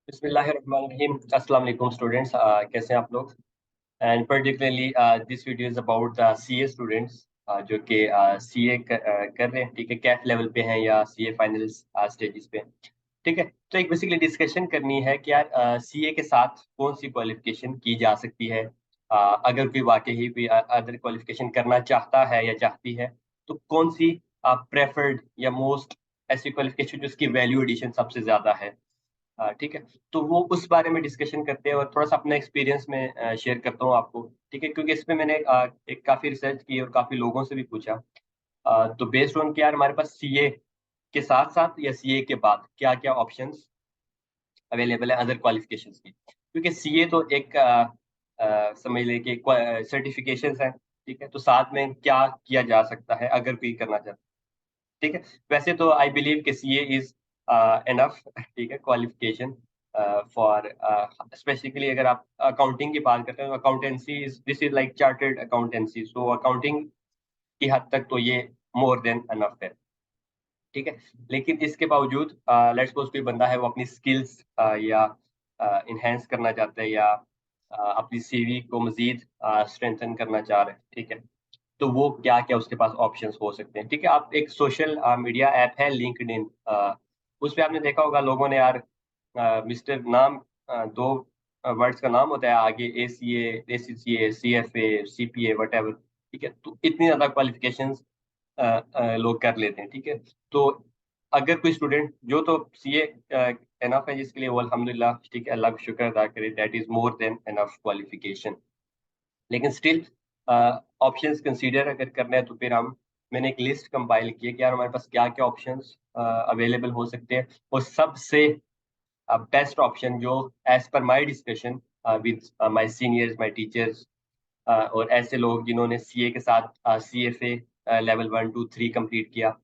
बिस्मिल्लाहिर्रहमानिर्रहीम। अस्सलाम वालेकुम स्टूडेंट्स, कैसे हैं आप लोग। And particularly this video is about the CA students जो कि सीए कर रहे हैं, ठीक है, कैट लेवल पे हैं या सीए फाइनल स्टेजेस पे हैं, ठीक है। तो एक बेसिकली डिस्कशन करनी है कि यार सीए के साथ कौन सी क्वालिफिकेशन की जा सकती है। अगर कोई वाकई ही कोई अदर क्वालिफिकेशन करना चाहता है या चाहती है, तो कौन सी प्रेफर्ड या मोस्ट ऐसी क्वालिफिकेशन जिसकी वैल्यू एडिशन सबसे ज्यादा है। ठीक है। तो वो उस बारे में डिस्कशन करते हैं और थोड़ा सा अपना एक्सपीरियंस में शेयर करता हूँ आपको, ठीक है, क्योंकि इसमें मैंने एक काफी रिसर्च की और काफी लोगों से भी पूछा। तो बेस्ड ऑन कि यार हमारे पास सीए के साथ साथ या सीए के बाद क्या क्या ऑप्शंस अवेलेबल है अदर क्वालिफिकेशंस की, क्योंकि सीए तो एक समझ लें कि सर्टिफिकेशंस है, ठीक है। तो साथ में क्या किया जा सकता है अगर कोई करना चाहता है, ठीक है। वैसे तो आई बिलीव कि सीए इज एनफ, ठीक है, क्वालिफिकेशन फॉर स्पेसिफिकली अगर आप अकाउंटिंग की बात करते हैं, accountancy is this is like chartered accountancy, so accounting की हद तक तो ये मोर देन एनफ है, ठीक है। लेकिन इसके बावजूद लेट्स सपोज कोई बंदा है वो अपनी स्किल्स या इनहेंस करना चाहता है या अपनी सीवी को मजीद स्ट्रेंथन करना चाह रहे हैं, ठीक है। तो वो क्या क्या उसके पास ऑप्शंस हो सकते हैं, ठीक है। आप एक सोशल मीडिया ऐप है लिंक्डइन, उस पे आपने देखा होगा लोगों ने यार मिस्टर नाम दो वर्ड्स का नाम होता है आगे, ACA, CFA, CPA, वट, ठीक है। तो इतनी ज्यादा क्वालिफिकेशंस लोग कर लेते हैं, ठीक है। तो अगर कोई स्टूडेंट जो तो सीए एनफ है जिसके लिए, वो अल्हम्दुलिल्लाह, ठीक है, अल्लाह का शुक्र अदा करे, that is more than enough qualification. लेकिन स्टिल ऑप्शंस कंसीडर अगर करना है तो फिर हम मैंने एक लिस्ट कंपाइल की है कि यार हमारे पास क्या क्या ऑप्शंस अवेलेबल हो सकते हैं, और सबसे बेस्ट ऑप्शन जो as per my discussion with my seniors, my teachers, और ऐसे लोग जिन्होंने सीए के साथ CFA लेवल 1, 2, 3 कंप्लीट किया,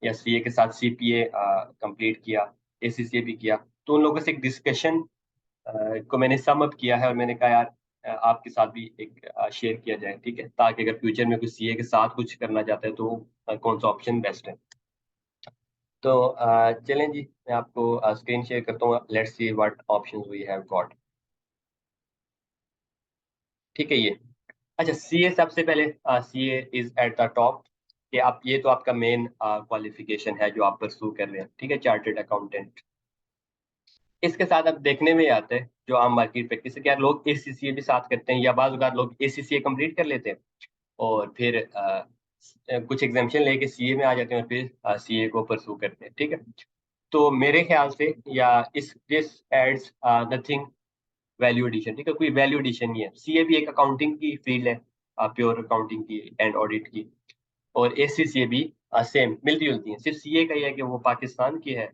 या सीए के साथ CPA कंप्लीट किया, ACCA भी किया, तो उन लोगों से एक डिस्कशन को मैंने सम अप किया है और मैंने कहा यार आपके साथ भी एक शेयर किया जाए, ठीक है, ताकि अगर फ्यूचर में कोई सीए के साथ कुछ करना चाहता है तो कौन सा ऑप्शन बेस्ट है। तो चलें जी, मैं आपको स्क्रीन शेयर करता हूँ, let's see what options we have got, ठीक है। ये अच्छा, सीए सबसे पहले, CA is at the top, कि आप ये तो आपका मेन क्वालिफिकेशन है जो आप परसू कर रहे हैं, ठीक है, चार्टर्ड अकाउंटेंट। इसके साथ अब देखने में आते हैं जो आम मार्केट प्रैक्टिस है, क्या लोग ACCA भी साथ करते हैं, या बाज़ अगर लोग ACCA कंप्लीट कर लेते हैं और फिर कुछ एग्जामेशन लेके सीए में आ जाते हैं और फिर सीए को परसू करते हैं, ठीक है। तो मेरे ख्याल से या इस this adds nothing value addition, ठीक है, कोई वैल्यू एडिशन नहीं है। सीए भी एक अकाउंटिंग की फील्ड है, प्योर अकाउंटिंग की एंड ऑडिट की, और ACCA भी सेम मिलती जुलती है, सिर्फ सीए का ही है कि वो पाकिस्तान की है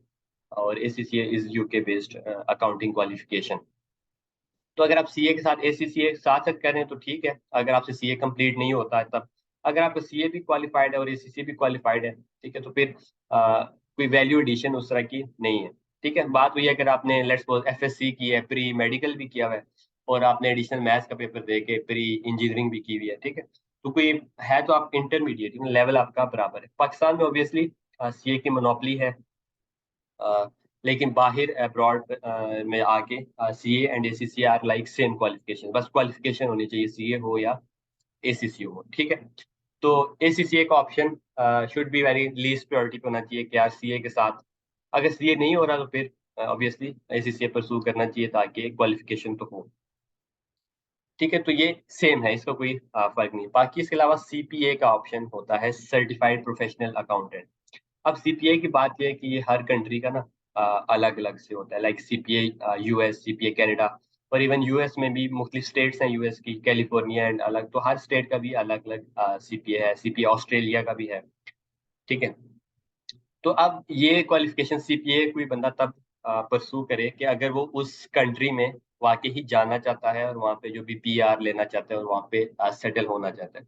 और ACCA is UK based accounting qualification. तो अगर आप सीए के साथ ACCA साथ साथ करें तो ठीक है, अगर आपसे सीए कंप्लीट नहीं होता है तब। अगर आपका सीए भी क्वालिफाइड है और ACCA भी क्वालिफाइड है, ठीक है, तो फिर कोई वैल्यू एडिशन उस तरह की नहीं है, ठीक है। बात हुई है अगर आपने लेट्स सपोज FSC की है, प्री मेडिकल भी किया हुआ है, और आपने एडिशनल मैथ्स का पेपर दे के प्री इंजीनियरिंग भी की हुई है, ठीक है, तो कोई है तो आप इंटरमीडिएट लेवल आपका बराबर है। पाकिस्तान में ऑब्वियसली सीए की मोनोपली है, लेकिन बाहर अब्रॉड में आके CA and ACCA are like same qualification, बस क्वालिफिकेशन होनी चाहिए, CA हो या ACCA हो, ठीक है। तो ACCA का option should be very least priority पे होना चाहिए कि यार सीए के साथ, अगर सीए नहीं हो रहा तो फिर ऑब्वियसली ACCA परसू करना चाहिए ताकि क्वालिफिकेशन तो हो, ठीक है। तो ये सेम है, इसका कोई फर्क नहीं। बाकी इसके अलावा CPA का ऑप्शन होता है, सर्टिफाइड प्रोफेशनल अकाउंटेंट। अब सीपीए की बात यह है कि ये हर कंट्री का ना अलग अलग से होता है, like CPA US, CPA Canada, और इवन यूएस में भी मुख्तलिफ स्टेट्स हैं यूएस की, कैलिफोर्निया एंड अलग, तो हर स्टेट का भी अलग अलग सीपीए है। सीपीए ऑस्ट्रेलिया का भी है, ठीक है। तो अब ये क्वालिफिकेशन सीपीए कोई बंदा तब परसू करे कि अगर वो उस कंट्री में वाकई ही जाना चाहता है और वहाँ पे जो भी PR लेना चाहता है और वहाँ पे सेटल होना चाहता है,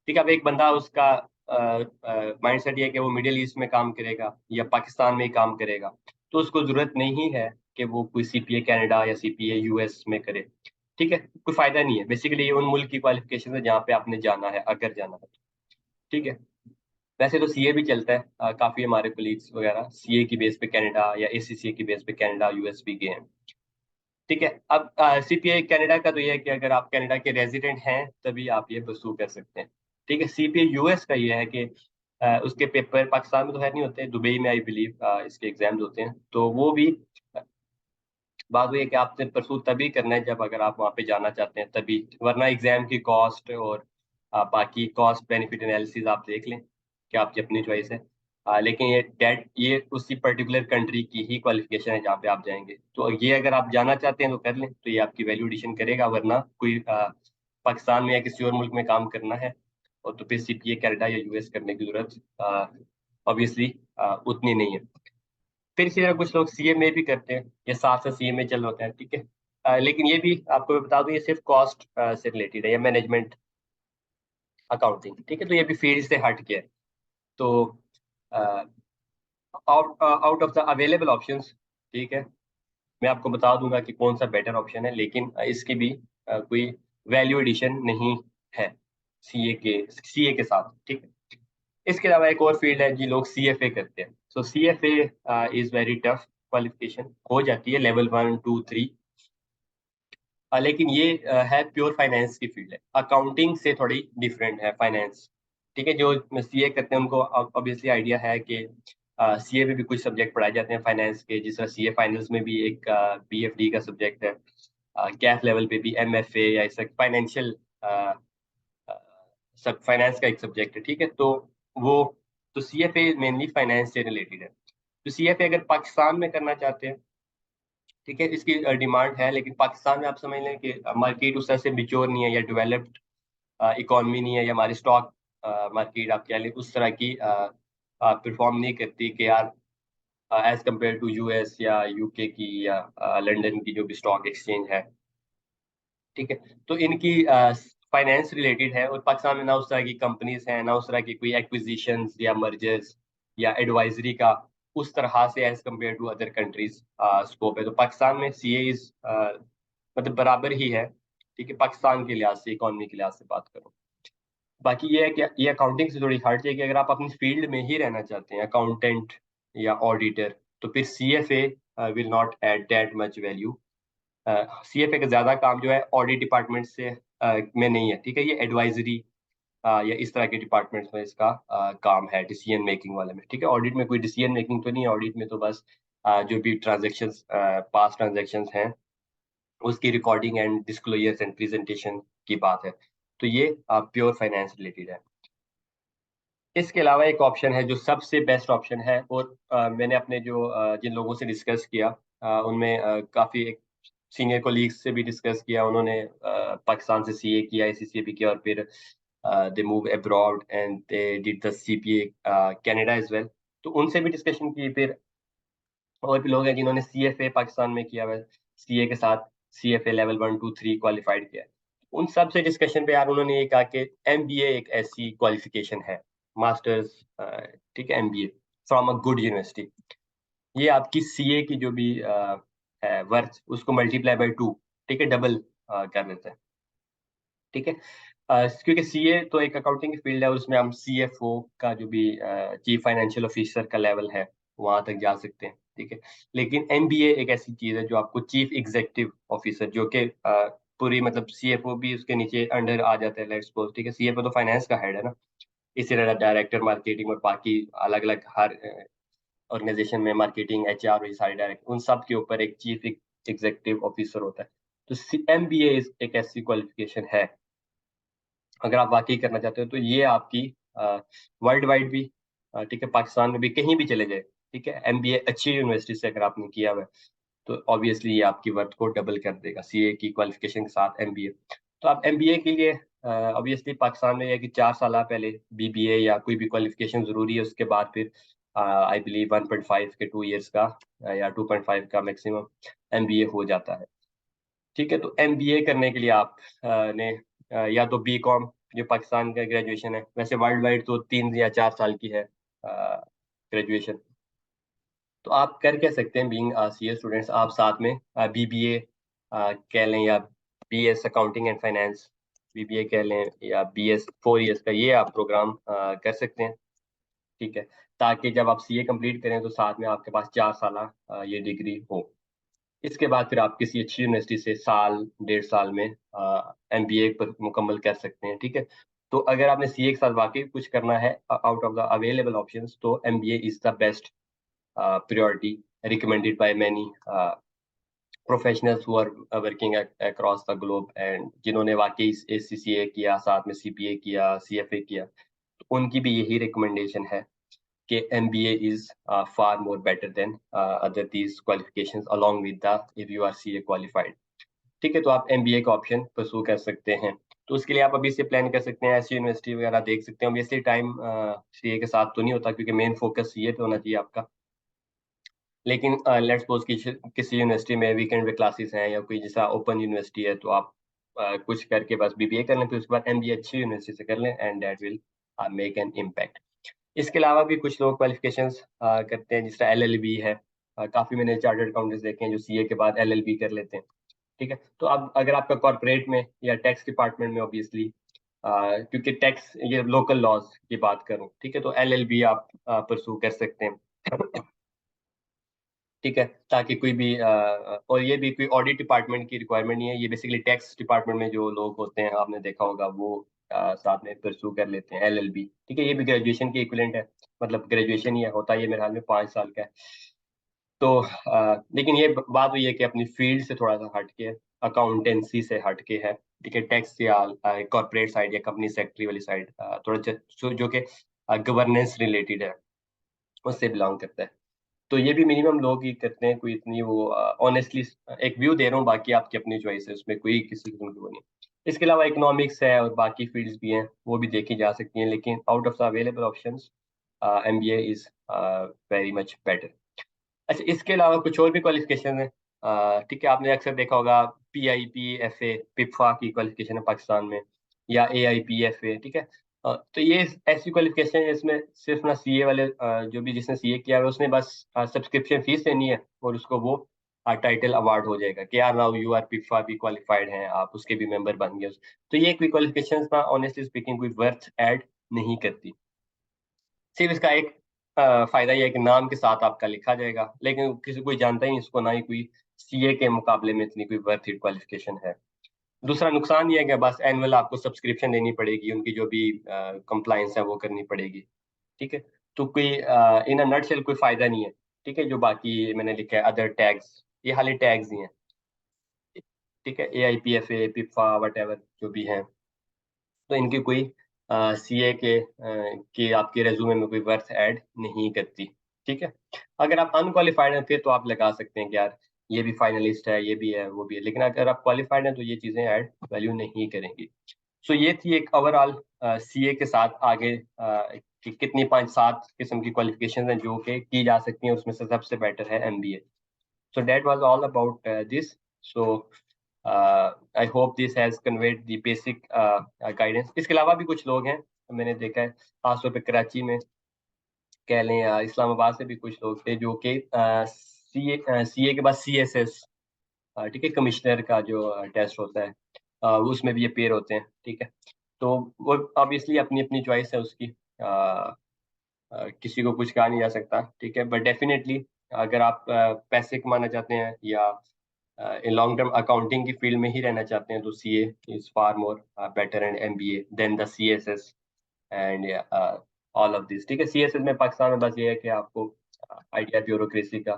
ठीक है। अब एक बंदा उसका माइंड सेट ये है कि वो मिडिल ईस्ट में काम करेगा या पाकिस्तान में ही काम करेगा, तो उसको जरूरत नहीं है कि वो कोई सीपीए कनाडा या सीपीए US में करे, ठीक है, कोई फायदा नहीं है। बेसिकली ये उन मुल्क की क्वालिफिकेशन है जहाँ पे आपने जाना है, अगर जाना है, ठीक है। वैसे तो सीए भी चलता है, काफी हमारे कोलीग्स वगैरह सीए की बेस पे कनाडा या ACCA की बेस पे कनाडा US भी गए हैं, ठीक है। अब सीपीए कनाडा का तो ये है कि अगर आप कनाडा के रेजिडेंट हैं तभी आप ये परस्यू कर सकते हैं। ठीक है। सीपीए यूएस का ये है कि उसके पेपर पाकिस्तान में तो है नहीं होते, दुबई में आई बिलीव इसके एग्जाम्स होते हैं, तो वो भी बात हुई है कि आपने परसू तभी करना है जब अगर आप वहाँ पे जाना चाहते हैं तभी, वरना एग्जाम की कॉस्ट और बाकी कॉस्ट बेनिफिट एनालिसिस आप देख लें कि आपकी अपनी चॉइस है। लेकिन ये डेट ये उसी पर्टिकुलर कंट्री की ही क्वालिफिकेशन है जहाँ पे आप जाएंगे, तो ये अगर आप जाना चाहते हैं तो कर लें, तो ये आपकी वैल्यू एडिशन करेगा, वरना कोई पाकिस्तान में या किसी और मुल्क में काम करना है और तो फिर सीपीए कनाडा या यूएस करने की जरूरत ऑब्वियसली उतनी नहीं है। फिर इसी तरह कुछ लोग सीए में भी करते हैं, ये साथ साथ सीए में चल होते हैं। ठीक है। लेकिन ये भी आपको मैं बता दूं, ये सिर्फ कॉस्ट से रिलेटेड है या मैनेजमेंट अकाउंटिंग। ठीक है। तो ये भी फील्ड से हट के है। तो out of the available options, ठीक है, मैं आपको बता दूंगा कि कौन सा बेटर ऑप्शन है, लेकिन इसकी भी कोई वैल्यू एडिशन नहीं है सीए के साथ। ठीक है। इसके अलावा एक और फील्ड है जी, लोग सीएफए करते हैं। So CFA is very tough qualification, हो जाती है लेवल 1 2 3। लेकिन ये है प्योर फाइनेंस की फील्ड है, अकाउंटिंग से थोड़ी डिफरेंट है फाइनेंस। ठीक है। जो सीए करते हैं उनको ऑब्वियसली आइडिया है कि सीए में भी कुछ सब्जेक्ट पढ़ाए जाते हैं फाइनेंस के, जिस तरह सीए फाइनल्स में भी एक बीएफडी का सब्जेक्ट है, कैफ लेवल पे भी एमएफए या इस फाइनेंशियल सब फाइनेंस का एक सब्जेक्ट है। ठीक है। तो वो तो सीएफए मेनली फाइनेंस से रिलेटेड है। तो सीएफए अगर पाकिस्तान में करना चाहते हैं, ठीक है, इसकी डिमांड है, लेकिन पाकिस्तान में आप समझ लें कि मार्केट उस तरह से मिच्योर नहीं है या डेवलप्ड इकोनॉमी नहीं है, या हमारी स्टॉक मार्केट आप कह लें उस तरह की परफॉर्म नहीं करती कि यार एज कम्पेयर टू यूएस या यूके की या लंदन की जो भी स्टॉक एक्सचेंज है। ठीक है। तो इनकी फाइनेंस रिलेटेड है, और पाकिस्तान में ना उस तरह की कंपनीज हैं, ना उस तरह की कोई एक्विजिशंस या मर्जर्स या एडवाइजरी का उस तरह से as compare to other countries scope है। तो पाकिस्तान में सीए इज मतलब बराबर ही है। ठीक है। पाकिस्तान के लिहाज से, इकोनॉमी के लिहाज से बात करूँ, बाकी ये है कि ये अकाउंटिंग से थोड़ी हट जाएगी। अगर आप अपनी फील्ड में ही रहना चाहते हैं, अकाउंटेंट या ऑडिटर, तो फिर CFA will not add that much value. CFA का ज्यादा काम जो है ऑडिट डिपार्टमेंट से में नहीं है। ठीक है। ये एडवाइजरी या इस तरह के डिपार्टमेंट्स में इसका काम है, डिसीजन मेकिंग वाले में। ठीक है। ऑडिट में कोई डिसीजन मेकिंग तो नहीं है, ऑडिट में तो बस जो भी ट्रांजेक्शन्स पास ट्रांजेक्शन्स हैं उसकी recording and disclosures and presentation की बात है। तो ये प्योर फाइनेंस रिलेटेड है। इसके अलावा एक ऑप्शन है जो सबसे बेस्ट ऑप्शन है, और मैंने अपने जो जिन लोगों से डिस्कस किया उनमें काफ़ी एक सीनियर कोलीग्स से भी डिस्कस किया, उन्होंने पाकिस्तान से सीए किया, आईसीसीए भी किया, और फिर they move abroad and they did the CPA Canada as well. तो उनसे भी डिस्कशन की। फिर और भी लोग हैं जिन्होंने सीएफए पाकिस्तान में किया हुआ है, सीए के साथ सीएफए लेवल 1 2 3 क्वालिफाइड किया है। उन सब से डिस्कशन पे यार उन्होंने ये कहा कि एमबीए एक ऐसी क्वालिफिकेशन है, मास्टर्स, ठीक है, MBA from a good university, ये आपकी सीए की जो भी है वर्थ उसको मल्टीप्लाई बाई 2, ठीक है, डबल कर देता है। ठीक है। क्योंकि सीए तो एक अकाउंटिंग की फील्ड है, और उसमें हम सीएफओ का जो भी चीफ फाइनेंशियल ऑफिसर का लेवल है वहां तक जा सकते हैं। ठीक है। लेकिन एमबीए एक ऐसी चीज है जो आपको चीफ एग्जीक्यूटिव ऑफिसर, जो कि पूरी मतलब सीएफओ भी उसके नीचे अंडर आ जाता है, लेट्स सपोज। ठीक है। सीएफओ तो फाइनेंस का हेड है ना, इसी तरह डायरेक्टर मार्केटिंग और बाकी अलग अलग हर ऑर्गेनाइजेशन में मार्केटिंग एचआर और ये सारे डायरेक्ट, उन सब के ऊपर एक चीफ एग्जीक्यूटिव ऑफिसर होता है। तो एमबीए एक ऐसी क्वालिफिकेशन है, अगर आप वाकई करना चाहते हो तो ये आपकी वर्ल्ड वाइड भी, ठीक है, पाकिस्तान में भी कहीं भी चले जाए, ठीक है, एमबीए अच्छी यूनिवर्सिटी से अगर आपने किया हुआ है तो ऑब्वियसली ये आपकी वर्थ को डबल कर देगा, सीए की क्वालिफिकेशन के साथ एमबीए। तो आप एमबीए के लिए ऑब्वियसली पाकिस्तान में यह कि 4 साल पहले बीबीए या कोई भी क्वालिफिकेशन जरूरी है, उसके बाद फिर आई बिलीव 1.5 के 2 इयर्स का या 2.5 का मैक्सिमम एमबीए हो जाता है। ठीक है। तो एमबीए करने के लिए आप ने या तो बी कॉम, जो पाकिस्तान का ग्रेजुएशन है, वैसे वर्ल्ड वाइड तो 3 या 4 साल की है ग्रेजुएशन, तो आप कर कह सकते हैं बीइंग सीए स्टूडेंट्स, आप साथ में बीबीए कह लें या BS accounting and finance BBA कह लें, या बीएस 4 इयर्स का ये आप प्रोग्राम कर सकते हैं। ठीक है। ताकि जब आप सीए कंप्लीट करें तो साथ में आपके पास 4 साल ये डिग्री हो। इसके बाद फिर आप किसी अच्छी यूनिवर्सिटी से साल 1.5 साल में MBA पर मुकम्मल कर सकते हैं। ठीक है, तो अगर आपने CA के साथ वाकई कुछ करना है out of the available options, तो MBA is the best priority recommended by many professionals who are working across the globe, and जिन्होंने वाकई ACCA किया, साथ में CPA किया, CFA किया, तो उनकी भी यही रिकमेंडेशन है कि MBA is far more better than other these qualifications along with the if you are CA qualified। ठीक है, तो आप MBA का ऑप्शन परसू कर सकते हैं। तो उसके लिए आप अभी से प्लान कर सकते हैं, ऐसी यूनिवर्सिटी वगैरह देख सकते हैं। ऑब्वियसली टाइम CA के साथ तो नहीं होता, क्योंकि मेन फोकस CA पे होना चाहिए आपका। लेकिन लेट्स सपोज किसी यूनिवर्सिटी में वीकेंड पे क्लासेस हैं या कोई जैसा ओपन यूनिवर्सिटी है, तो आप कुछ करके बस BBA कर लें, फिर उसके बाद MBA अच्छी यूनिवर्सिटी से कर लें, and that will make an impact. इसके अलावा भी कुछ लोग क्वालिफिकेशंस करते हैं, जिस तरह LLB है। काफी मैंने चार्टर्ड अकाउंटेंट्स देखे हैं जो CA के बाद LLB कर लेते हैं। ठीक है, तो अब अगर आपका कॉर्पोरेट में या टैक्स डिपार्टमेंट में, ऑब्वियसली क्योंकि टैक्स ये लोकल लॉज की बात करूं, ठीक है, तो LLB आप परसू कर सकते हैं। ठीक है, ताकि कोई भी और ये भी कोई ऑडिट डिपार्टमेंट की रिक्वायरमेंट नहीं है, ये बेसिकली टैक्स डिपार्टमेंट में जो लोग होते हैं, आपने देखा होगा, वो साथ में परसू कर लेते हैं LLB। ठीक है, ये भी ग्रेजुएशन के इक्विवेलेंट है, मतलब ग्रेजुएशन ही है, होता है ये मेरे ख्याल में 5 साल का है। तो लेकिन ये बात हुई है कि अपनी फील्ड से थोड़ा सा हट के, अकाउंटेंसी से हट के है। ठीक है, टैक्स या कॉर्पोरेट साइड या कंपनी सेक्रेटरी वाली साइड, थोड़ा जो कि गवर्नेंस रिलेटेड है, उससे बिलोंग करता है। तो ये भी मिनिमम लोग ही करते हैं, कोई इतनी वो ऑनेस्टली एक व्यू दे रहा हूँ, बाकी आपकी अपनी चॉइस है, उसमें कोई किसी किस्म की वो नहीं। इसके अलावा इकोनॉमिक्स है और बाकी फील्ड्स भी हैं, वो भी देखी जा सकती हैं, लेकिन out of the available options MBA is very much better. अच्छा, इसके अलावा कुछ और भी क्वालिफिकेशन है। ठीक है, आपने अक्सर देखा होगा PIPFA, पिपफा की क्वालिफिकेशन है पाकिस्तान में, या AIPFA। ठीक है, तो ये ऐसी क्वालिफिकेशन है इसमें सिर्फ ना CA वाले जो भी जिसने CA किया है उसने बस सब्सक्रिप्शन फीस देनी है, और उसको वो टाइटल अवार्ड हो जाएगा कि यार नाउ यू आर पिपफा भी क्वालिफाइड हैं, आप उसके भी मेंबर बन गए। तो ये कोई क्वालिफिकेशन ना ऑनेस्टली स्पीकिंग कोई वर्थ ऐड नहीं करती। सिर्फ इसका एक फायदा ये है कि नाम के साथ आपका लिखा जाएगा, लेकिन किसी कोई जानता ही नहीं इसको, ना ही कोई CA के मुकाबले में इतनी कोई वर्थ इट क्वालिफिकेशन है। दूसरा नुकसान ये है कि बस एनुअल आपको सब्सक्रिप्शन देनी पड़ेगी, उनकी जो भी कंप्लायंस है वो करनी पड़ेगी। ठीक है, तो कोई इन अ नटशेल कोई फायदा नहीं है। ठीक है, जो बाकी मैंने लिखा है अदर टैग्स, ये खाली टैग्स ही हैं। ठीक है, AIPFA, पिपफा, वट जो भी हैं, तो इनकी कोई CA के आपके रेज्यूमे में कोई वर्थ ऐड नहीं करती। ठीक है, अगर आप अनक्वालिफाइड हैं फिर तो आप लगा सकते हैं कि यार ये भी फाइनलिस्ट है, ये भी है, वो भी है, लेकिन अगर आप क्वालिफाइड हैं तो ये चीजें ऐड वैल्यू नहीं करेंगी। सो ये थी एक ओवरऑल CA के साथ आगे कि कितनी 5-7 किस्म की क्वालिफिकेशन हैं जो कि की जा सकती हैं, उसमें से सबसे बेटर है MBA। So that was all about this. So I hope this has conveyed the basic guidance. इसके अलावा भी कुछ लोग हैं मैंने देखा है, खासतौर पे कराची में कह लें या इस्लामाबाद से भी कुछ लोग थे जो कि CA के बाद CSS, ठीक है, कमिश्नर का जो टेस्ट होता है, उसमें भी ये पेयर होते हैं। ठीक है, तो वो ऑब्वियसली अपनी अपनी चॉइस है उसकी, किसी को कुछ कहा नहीं जा सकता। ठीक है, बट डेफिनेटली अगर आप पैसे कमाना चाहते हैं या लॉन्ग टर्म अकाउंटिंग की फील्ड में ही रहना चाहते हैं, तो CA is far more better and MBA then the CSS and all of this. ठीक है, CSS में पाकिस्तान में बस ये है कि आपको आइडिया ब्यूरोक्रेसी का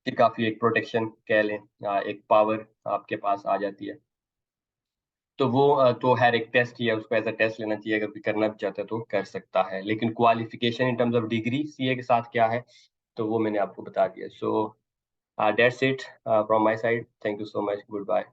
कि काफी एक प्रोटेक्शन कह लें, एक पावर आपके पास आ जाती है। तो वो तो हर एक टेस्ट ही है, उसको एज अ टेस्ट लेना चाहिए, अगर कोई करना भी चाहता है तो कर सकता है। लेकिन qualification in terms of degree CA के साथ क्या है, तो वो मैंने आपको बता दिया। So that's it from my side, thank you so much, good bye.